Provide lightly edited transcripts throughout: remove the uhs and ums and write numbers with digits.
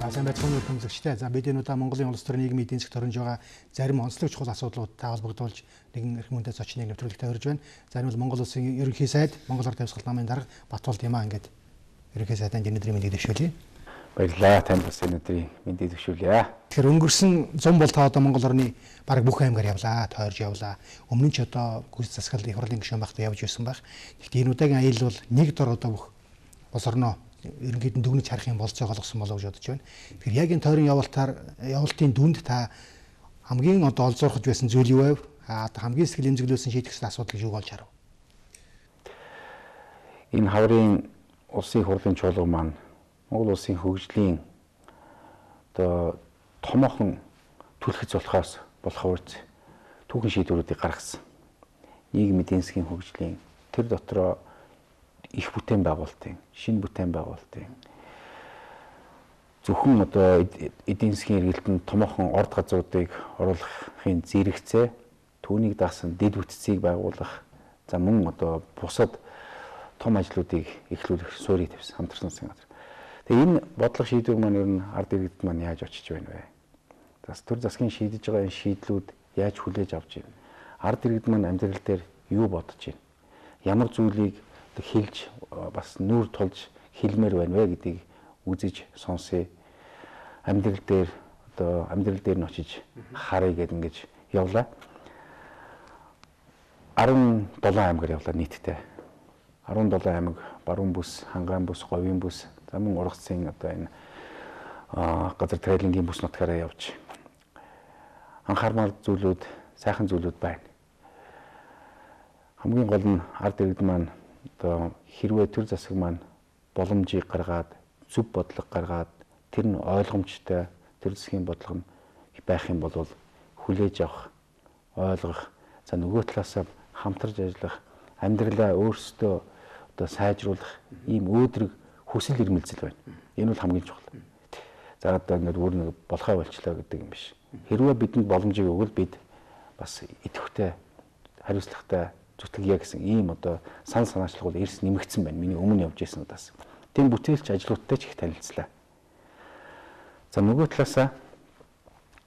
Сайн байцгааны үзэгчдээ. За бид энэ удаа Монголын улс төрийн нийгмийн эдийн засгт орж байгаа зарим онцлог чухал асуудлуудтай холбогдуулж нэгэн эрх мөндөд зочныг нэвтрүүлэгтээ урьж байна. За энэ бол Монгол улсын ерөнхий сайд Монгол Ард Амьсгал намын дарга Батбол Димаа ингээд ерөнхий сайдын өнөөдрийн мэндийг дэвшүүлье. Баярлалаа. Танд бас өнөөдрийн мэндийг дэвшүүлье. Тэгэхээр өнгөрсөн 100 бол та одоо Монгол орны бараг бүх аймгаар явлаа, тойрж явлаа. Өмнө нь ч одоо гүйц засгал их хурлын гишүүн багтаа явж ирсэн баг. Гэхдээ энэ удаагийн аялал бол нэг дор одоо бүх улс орноо ерөнхийд нь дүгнэж харах юм болцоог олгосон болов гэж бодож байна. Тэгэхээр яг энэ тойрон явалтын дүнд та хамгийн одоо олзуурхаж байсан зүйл юу вэ? Хамгийн сэтгэл эмзэглүүлсэн шийдэх ёстой асуудал юу болж харав? Энэ хаврын улсын хурлын чуулга маань Монгол улсын хөгжлийн одоо томоохон түлхэц болох үрц түүхэн шийдвэрүүдийг гаргасан. Нийгмийн эдийн засгийн хөгжлийн тэр дотроо их бүтээн байгуулалтын, шинэ бүтээн байгуулалтын зөвхөн одоо эдийн засгийн эргэлтэнд томоохон орд газруудыг оруулахын зэрэгцээ түүнийг даасан дэд бүтцийг байгуулах за мөн одоо бусад том ажлуудыг эхлүүлэх суурийг тавьсан хамтарсан засгийн газар. Тэгээ энэ бодлого шийдвэр маань ер нь ард иргэдэд маань яаж очиж байна вэ? Төр засгийн шийдэж байгаа энэ шийдлүүд яаж хүлээж авч байна? Ард иргэд маань амьдрал дээр юу бодож байна? Ямар зүйлийг хэлж бас нүүр тулж хэлмээр байна вэ гэдгийг үзэж сонсъё. Амьдрал дээр нь очиж харъя гэдэг ингэж явлаа. 17 аймгаар явлаа нийтдээ. 17 аймаг, баруун бүс, хангаан бүс, говийн бүс, за мөн ургацын одоо энэ газар тариалангийн бүс нутгаараа явж анхаармаар зүйлүүд, сайхан зүйлүүд байна. Хамгийн гол нь ард иргэд маань одоо хэрвээ төр засаг маань боломжийг гаргаад, зөв бодлого гаргаад, тэр нь ойлгомжтой төр засгийн бодлого нь байх юм бол хүлээж авах, ойлгох, за нөгөө талаас хамтарч ажиллах, амьдралаа өөрсдөө одоо сайжруулах ийм өөдрөг хүсэл эрмэлзэл байна. Энэ бол хамгийн чухал. За одоо ингээд өөр нэг болохоо болчлоо гэдэг юм биш. Хэрвээ бидэнд боломжийг өгвөл бид бас идэвхтэй, хариуцлагатай зүтгэлье гэсэн ийм одоо сан санаачлал бол эрс нэмэгдсэн байна. Миний өмнө явж байсан удаас. Тэнд бүтээлч ажлуудтай ч их танилцлаа. За нөгөө талаасаа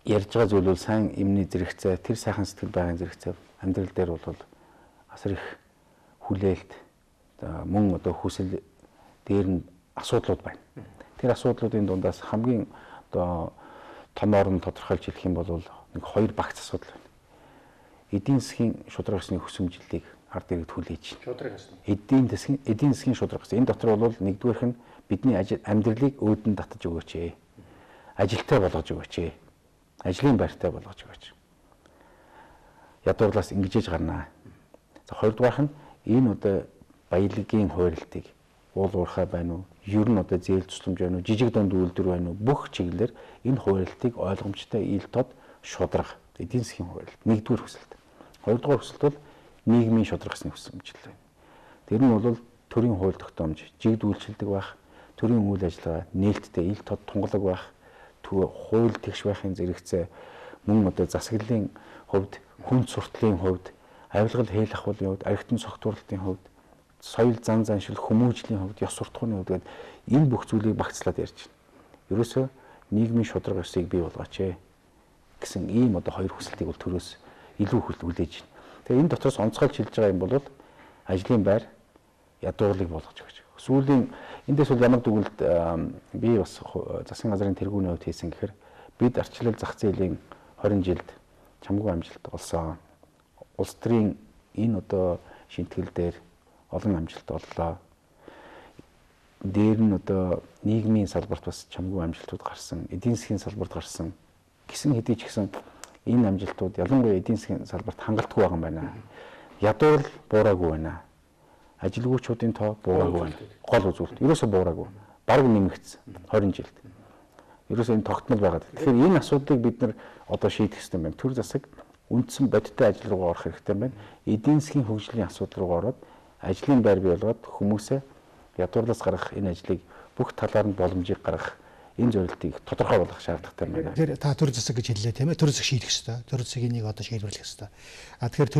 ярьж байгаа зүйл бол сайн эмний зэрэгцээ, тэр сайхан сэтгэл байнгын зэрэгцээ амьдрал дээр бол асар их хүлээлт мөн одоо хүсэл дээр нь асуудлууд байна. Тэр асуудлуудын дундаас хамгийн одоо томоор нь тодорхойлж хэлэх юм бол нэг хоёр багц асуудал байна. Эдийн засгийн шударга ёсны хүсэмжлэлийг ард иргэд хүлээж байна. Эдийн засгийн шударга ёс. Энэ дотор бол нэгдүгээрх нь бидний амьдралыг өөдөн татаж өгөөч ээ. Ажилтай болгож өгөөч ээ. Ажлын байртай болгож өгөөч. Ядуурлаас ингэж гарнаа. За хоёрдугаарх нь энэ одоо баялагын хуурилтыг уул уурхай байна уу? Ер нь одоо зээл тусламж байна уу? Жижиг дунд үйлдвэр байна уу? Бүх чиглэлээр энэ хуурилтыг ойлгомжтой ил тод шударга эдийн засгийн хуурилт нэгдүгээр хүсэлт. Хоёрдугаар хүсэлт бол нийгмийн шударга ёсны хүсэмжлэл байна. Тэр нь бол төрийн хууль тогтоомж, жигд үйлчилдэг байх, төрийн үйл ажиллагаа нээлттэй ил тод тунгалаг байх, хууль тэгш байхын зэрэгцээ мөн одоо засаглалын хувьд, хүнд суртлын хувьд, авилгал хээл ахуулын хувьд, архитектурын цогтуурлалтын хувьд, соёл зан заншил хүмүүжлийн хувьд, ёс суртахууны хувьд гэдэг энэ бүх зүйлийг багцлаад ярьж байна. Ерөөсөө нийгмийн шударга ёсыг бий болгооч гэсэн ийм одоо хоёр хүсэлтийг бол төрөөс илүү хүлээж байна. Тэгээ энэ дотроос онцгойлж хэлж байгаа юм бол ажлын байр ядуурлыг болгож өгч. Сүүлийн эндээс бол ямар дүгнэлт би бас засгийн газрын тэргүүний хувьд хийсэн гэхээр бид арчлал зах зээлийн 20 жилд чамгүй амжилт олсон. Улс төрийн энэ одоо шинтгэл дээр олон амжилт оллоо. Дээр нь одоо нийгмийн салбарт бас чамгүй амжилтууд гарсан, эдийн засгийн салбарт гарсан гэсэн хэдий ч гэсэн энэ амжилтууд ялангуяа эдийн засгийн салбарт хангалтгүй байгаа юм байна. Ядуурл буураагүй байна. Ажилгүйчүүдийн тоо буураагүй байна. Гол үзүүлэлт ерөөсөө буураагүй. Бараг нэмэгдсэн 20 жилд. Ерөөсөө энэ тогтмол байгаа. Тэгэхээр энэ асуудлыг бид нар одоо шийдэх хэрэгтэй байна. Төр засаг үндсэн бодиттой ажил руу орох хэрэгтэй байна. Эдийн засгийн хөгжлийн асуудал руу ороод ажлын байр бий болгоод хүмүүсээ ядуурлаас гаргах энэ ажлыг бүх талаар нь боломжийг гаргах энэ зорилтыг тодорхой болгох шаардлагатай байна. Тэгэхээр та төр засаг гэж хэллээ тийм ээ. Төр засаг шийдэх ёстой. Төр засгийн нэг одоо шийдвэрлэх ёстой. Тэгэхээр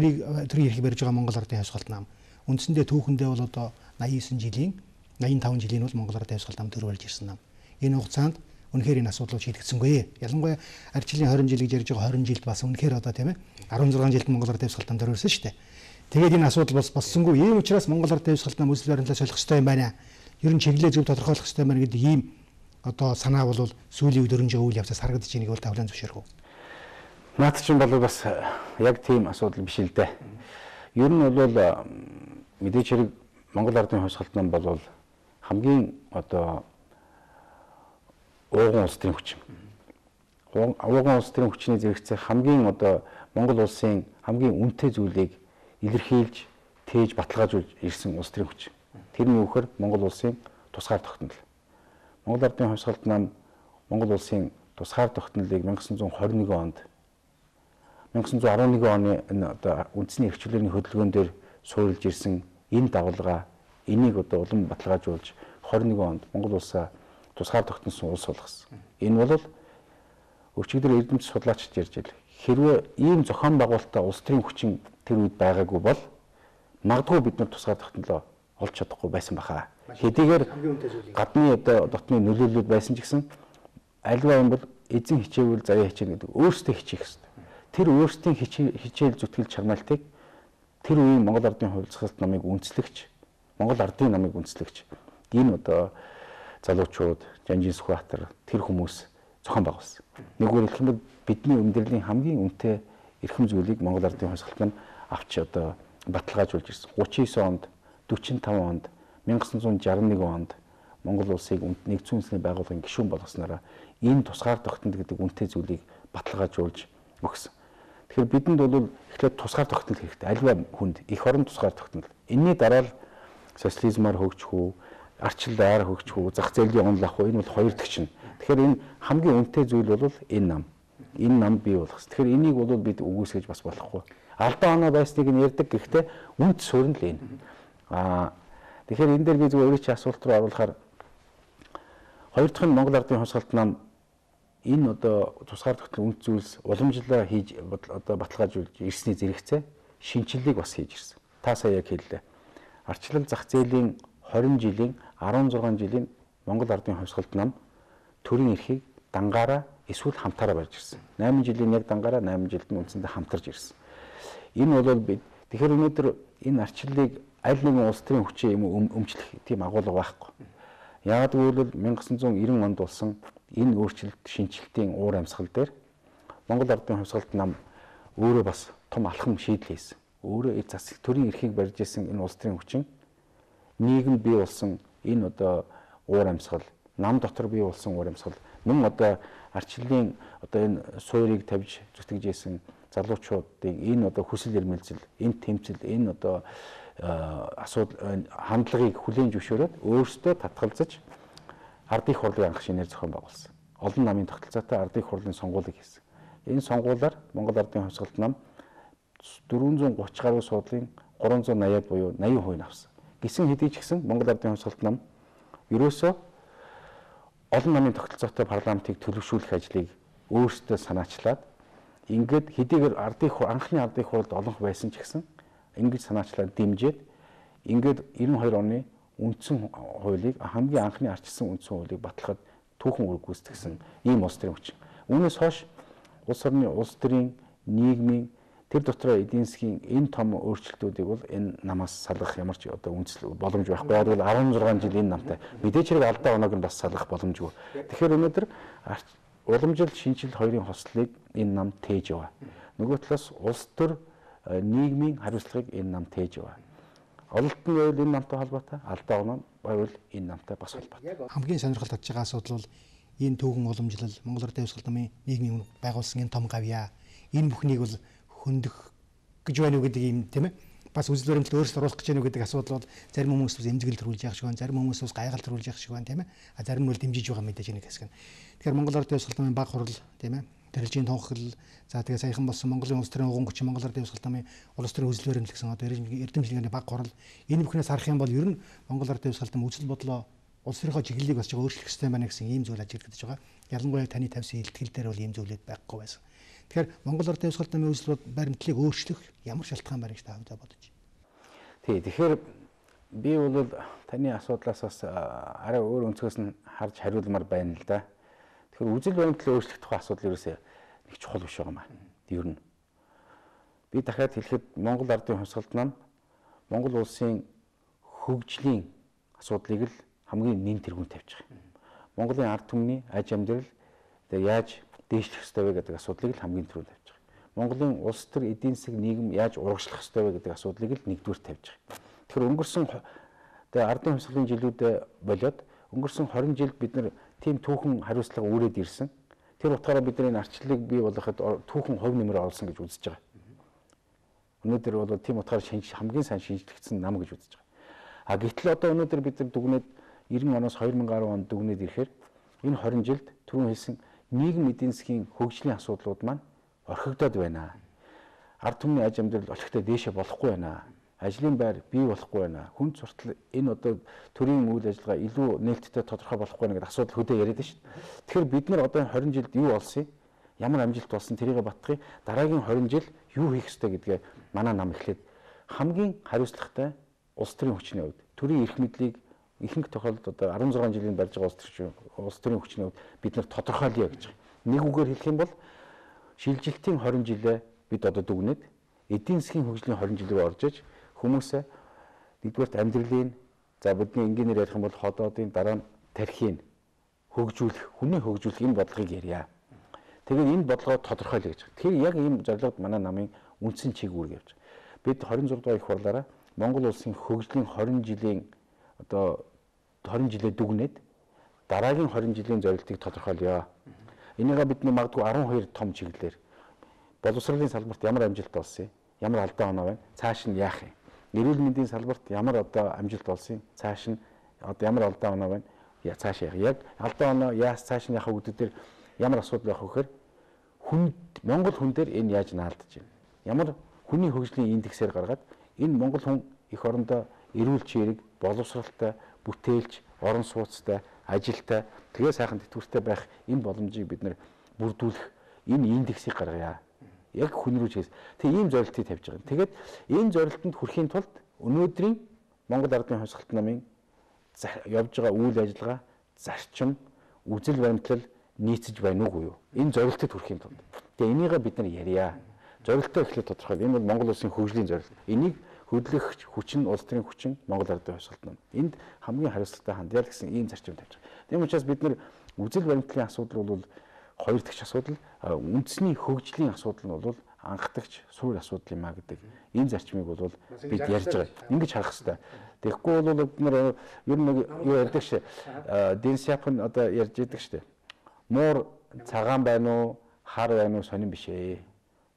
төрийн эрхийг барьж байгаа Монгол Ардын Амьсгал нам үндсэндээ түүхэндээ бол одоо 85 жилийн бол Монгол Ардын Амьсгал нам төр барьж ирсэн нам. Энэ хугацаанд үнэхээр энэ асуудлыг шийдэгдсэнгүй. Ялангуяа ардчлалын 20 жил гэж ярьж байгаа 20 жилд бас үнэхээр одоо тийм ээ 16 жилд Монгол Ард Дэвсгалтанд орсон шүү дээ. Тэгээд энэ асуудал бас болсонгүй. Ийм учраас Монгол Ард Дэвсгалтын үзэл баримтлал солих хэрэгтэй юм байна. Ер нь чиглэлээ зөв тодорхойлох хэрэгтэй байна гэдэг ийм одоо санаа бол сүүлийн үед өрнжөө үйл явцаас харагдаж байгааг бол тавлан зөвшөөрөв. Наад чинь бол бас яг тийм асуудал биш л дээ. Ер нь бол мэдээч хэрэг Монгол Ардын хувьсгалт нам бол хамгийн одоо ууган улс төрийн хүчин. Ууган улс төрийн хүчний зэрэгцээ хамгийн одоо Монгол улсын хамгийн үнэтэй зүйлийг илэрхийлж, тээж баталгаажуулж ирсэн улс төрийн хүчин. Тэр нь юу гэхээр Монгол улсын тусгаар тогтнол. Монгол Ардын хувьсгалт нам Монгол улсын тусгаар тогтнолыг 1921 онд 1911 оны энэ одоо үндэсний эрхчлөлийн хөдөлгөөн дээр суурилж ирсэн энэ дагуулга энийг одоо улам баталгаажуулж 21 онд Монгол улсаа тусгаар тогтносон улс болгосон. Энэ бол өчигдөр эрдэмтэн судлаачид ярьж байл. Хэрвээ ийм зохион байгуулалтаа улс төрийн хүчин тэр үед байгаагүй бол магадгүй бид нар тусгаар тогтнолоо олж чадахгүй байсан баха. Хэдийгээр гадны одоо дотны нөлөөллүүд байсан ч гэсэн альва юм бол эзэн хичээвэл заяа хичээнэ гэдэг өөрсдөө хичээх хэрэгтэй. Тэр өөрсдийн хичээл зүтгэл чармаалтыг тэр үеийн Монгол Ардын хувьсгалт намыг үндэслэгч, Монгол Ардын намыг үндэслэгч энэ одоо залуучууд, Жанжин Сүхбаатар тэр хүмүүс зохион байгуулсан. Нэгүгээр хэлэх юм бол бидний амьдралын хамгийн үнэтэй эрхэм зүйлийг Монгол Ардын хувьсгалт нам авч одоо баталгаажуулж ирсэн. 39 онд, 45 онд, 1961 онд Монгол улсыг нэгдсэн үндэсний байгууллагын гишүүн болгосноор энэ тусгаар тогтнол гэдэг үнэтэй зүйлийг баталгаажуулж өгсөн. Тэгэхээр бидэнд бол эхлээд тусгаар тогтнол хэрэгтэй. Альва хүнд эх орон тусгаар тогтнол. Энийний дараа л социализмаар хөгжих үү, арчлаар хөгжих үү, зах зээлийн онол авах уу, энэ бол хоёр дахь чинь. Тэгэхээр энэ хамгийн үнэтэй зүйл бол энэ нам. Энэ нам бий болох. Тэгэхээр энийг бол бид үгүйсгэж бас болохгүй. Алдаа оноо байсныг нь ярьдаг гэхдээ үнд суурь нь л энэ. Тэгэхээр энэ дээр би зөв өөрийн асуулт руу оруулахаар хоёр дахь нь Монгол Ардын хувьсгалт нам энэ одоо тусгаар тогтнол үнд зүйлс уламжлалаа хийж одоо баталгаажуулж ирсний зэрэгцээ шинжилгээг бас хийж ирсэн. Та сая яг хэллээ. Арчлал зах зээлийн 20 жилийн 16 жилийн Монгол Ардын хувьсгалт нам төрийн эрхийг дангаараа эсвэл хамтаараа барьж ирсэн. 8 жилийн яг дангаараа 8 жилд нь үндсэндээ хамтарж ирсэн. Энэ бол бид тэгэхээр өнөөдөр энэ арчлалыг аль нэгэн улс төрийн хүчээ юм өмчлөх тийм агуулга байхгүй. Яг гэвэл 1990 онд болсон энэ өөрчлөлт шинжилтийн уур амьсгал дээр Монгол Ардын хувьсгалт нам өөрөө бас том алхам шийдэл хийсэн. Өөрөө эд засаг төрийн эрхийг барьж исэн энэ улс төрийн хүчин нийгэм бий болсон энэ одоо уур амьсгал, нам дотор бий болсон уур амьсгал мөн одоо арчлалын одоо энэ суурийг тавьж зүтгэж исэн залуучуудыг энэ одоо хүсэл эрмэлзэл, энэ тэмцэл, энэ одоо асуудал хандлагыг хүлээн зөвшөөрөөд өөрсдөө татгалзаж ардын их хурлын анх шинээр зохион байгуулсан. Олон намын тогтолцоотой ардын их хурлын сонгуулийг хийсэн. Энэ сонгуулиар Монгол Ардын хувьсгалт нам 430 гаруй суудлын 380-аад буюу 80% нь авсан. Гисэн хэдий ч гэсэн Монгол Ардын хувьсгалт нам ерөөсөө олон намын тогтолцоотой парламентыг төлөвшүүлэх ажлыг өөрсдөө санаачлаад ингээд хэдийгээр анхны ардын их хурлд олонх байсан ч гэсэн ингэж санаачлаад дэмжиж ингээд 92 оны үндсэн хуулийг хамгийн анхны арчилсан үндсэн хуулийг батлахад түүхэн үр гүйцэтгсэн ийм улс төрийн хүчин. Үүнээс хойш улс орны улс төрийн нийгмийн тэр дотроо эдийн засгийн энэ том өөрчлөлтүүдийг бол энэ намаас салгах ямар ч одоо үндэслэл боломж байхгүй. Яг бол 16 жил энэ намтай мэдээж хэрэг алдаа оноог нь бас салгах боломжгүй. Тэгэхээр өнөөдөр уламжил шинжил хоёрын хослолыг энэ нам тээж яваа. Нөгөө талаас улс төр нийгмийн хариуцлагыг энэ нам тээж яваа. Ололтон байвал энэ намтай холбоотой, алдаа оноо байвал энэ намтай бас холбоотой. Хамгийн сонирхол татж байгаа асуудал бол энэ түүхэн уламжлал Монгол Ардын хувьсгалт намын нийгмийн байгуулсан энэ том гавьяа энэ бүхнийг бол хөндөх гэж байна уу гэдэг юм тийм ээ. Бас үзэл баримтлал өөрсдөө оруулах гэж байна уу гэдэг асуудал бол зарим хүмүүс бас эмзэгэл төрүүлж явах шиг байна, зарим хүмүүс бас гайхал төрүүлж явах шиг байна тийм ээ. Зарим нь бол дэмжиж байгаа мэдээж нэг хэсэг нь. Тэгэхээр Монгол Ардын хувьсгалт намын баг хурал тийм ээ. Тэрэлжийн тунхаглал за тэгээ саяхан болсон Монголын улс төрийн уган хүчин Монгол Ардын хувьсгалт намын улс төрийн үзэл баримтлал гэсэн одоо эрдэмтлийн баг хурал энэ бүхнээс харах юм бол ер нь Монгол Ардын хувьсгалт намын үзэл бодлоо улс төрийнхөө чиглэлийг бас жоо өөрчлөх хэрэгтэй байна гэсэн ийм зүйл ажиглагдаж байгаа. Ялангуяа таны тавьсан илтгэл дээр бол ийм зүйлүүд байхгүй байсан. Тэгэхээр Монгол Ардын хувьсгалт намын үзэл баримтлалыг өөрчлөх ямар шалтгаан байна гэж та хувьдаа бодож байна? Тий, тэгэхээр би бол таны асуудлаас бас арай өөр өнцгөөс нь харж хариулмаар байна л да. Тэгэхээр үзэл баримтлалыг өөрчлөх тухай асуудал ерөөсөө нэг чухал биш байгаа маа. Ер нь би дахиад хэлэхэд Монгол ардын хувьсгалт нам Монгол улсын хөгжлийн асуудлыг л хамгийн нэн тэргүүнд тавьж байгаа юм. Монголын ард түмний аж амьдрал яаж дээшлэх ёстой вэ гэдэг асуудлыг л хамгийн түрүүнд тавьж байгаа. Монголын улс төр эдийн засаг нийгэм яаж урагшлах ёстой вэ гэдэг асуудлыг л нэгдүгээр тавьж байгаа. Тэгэхээр өнгөрсөн ардын хувьсгалын жилүүдэд болоод өнгөрсөн 20 жилд бид нар тийм түүхэн хариуцлага үүрээд ирсэн. Тэр утгаараа бидний арчлалыг бий болгоход түүхэн хувь нэмэр олсон гэж үзэж байгаа. Өнөөдөр бол тийм утгаараа хамгийн сайн шинжлэгдсэн нам гэж үзэж байгаа. А гэтэл одоо өнөөдөр бид нар дүгнээд 90 оноос 2010 онд дүгнээд ирэхээр энэ 20 жилд түрүүн хэлсэн нийгэм эдийн засгийн хөгжлийн асуудлууд маань орхигдоод байна. Ард түмний аж амьдрал олигтой дээшээ болохгүй байна. Ажлын байр бий болохгүй байна. Хүн суртал энэ одоо төрийн үйл ажиллагаа илүү нээлттэй тодорхой болохгүй байна гэдэг асуудал хөдөө яриад байна шүү дээ. Тэгэхээр бид нар одоо 20 жилд юу болсон юм? Ямар амжилт болсон тэрийг батгахыг дараагийн 20 жил юу хийх ёстой гэдгээ манай нам эхлээд хамгийн хариуцлагатай улс төрийн хүчний хувьд төрийн эрх мэдлийг ихэнх тохиолдолд одоо 16 жилийн барьж байгаа улс төрийн хүчний хувьд бид нар тодорхойлъё гэж байгаа. Нэг үгээр хэлэх юм бол шилжилтийн 20 жилээ бид одоо дүгнээд эдийн засгийн хөгжлийн 20 жил рүү орж иж хүмүүсээ нэгдүгээрт амьдралын за бидний энгийнээр ярих юм бол ходоодын дараа нь тархийг хөгжүүлэх, хүний хөгжүүлэх энэ бодлогыг ярья. Тэгээд энэ бодлогоо тодорхойлъё гэж. Тэгэхээр яг ийм зорилгод манай намын үндсэн чиг үүрэг явж байгаа. Бид 26 дугаар их хурлаараа Монгол улсын хөгжлийн 20 жилийн одоо 20 жилээ дүгнээд дараагийн 20 жилийн зорилтыг тодорхойлъё. Энийгээ бидний магадгүй 12 том чиглэлээр боловсролын салбарт ямар амжилт олсон юм, ямар алдаа оноо байна, цааш нь яах юм. Эрүүл мэндийн салбарт ямар одоо амжилт олсон юм, цааш нь одоо ямар алдаа оноо байна, цааш яах. Яг алдаа оноо яас цааш нь яах гэдэг дээр ямар асуудал байх вэ гэхээр Монгол хүн дээр энэ яаж наалдаж байна. Ямар хүний хөгжлийн индексээр гаргаад энэ Монгол хүн эх орондоо эрүүл чирэг, боловсралтай, бүтээлч, орон сууцтай, ажилтай, тэгээ сайхан тэтгэвртэй байх энэ боломжийг бид нар бүрдүүлэх энэ индексийг гаргая. Яг хүн рүү чиглэс. Тэгээ ийм зорилтыг тавьж байгаа. Тэгээд энэ зорилтонд хүрэхийн тулд өнөөдрийн Монгол ардын хувьсгалт намын явж байгаа үйл ажиллагаа, зарчим, үзэл баримтлал нийцэж байна уугүй юу? Энэ зорилтод хүрэхийн тулд. Тэгээ энийгээ бид нар ярья. Зорилтоо эхлээд тодорхойл. Энэ бол Монгол улсын хөгжлийн зорилт. Энийг хөдлөх хүч нь улс төрийн хүч нь Монгол ардын хувьсгалт нам. Энд хамгийн хариуцлагатай хандъя гэсэн ийм зарчим тавьж байгаа. Тийм учраас бид нар үзэл баримтлалын асуудал бол хоёр дахь асуудал, үндэсний хөгжлийн асуудал нь бол анхдагч суур асуудал юм а гэдэг энэ зарчмыг бол бид ярьж байгаа. Ингэж харах хэрэгтэй. Тэгэхгүй бол бид нар ер нь юу ярьдаг шээ. Дэн Сяопин одоо ярьж идэг шээ. Муур цагаан байна уу, хар байна уу сонирн биш ээ.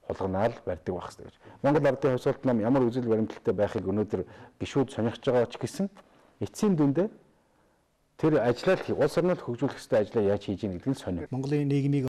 Хулганаар барьдаг байх хэрэгтэй гэж. Монгол ардын хувьсгалт нам ямар үзэл баримтлалтай байхыг өнөөдөр гишүүд сонирхож байгаа ч гэсэн эцсийн дүндээ тэр ажлаа улс орнол хөгжүүлэх ёстой ажлаа яаж хийж ийн гэдэг нь сонир. Монголын нийгмийг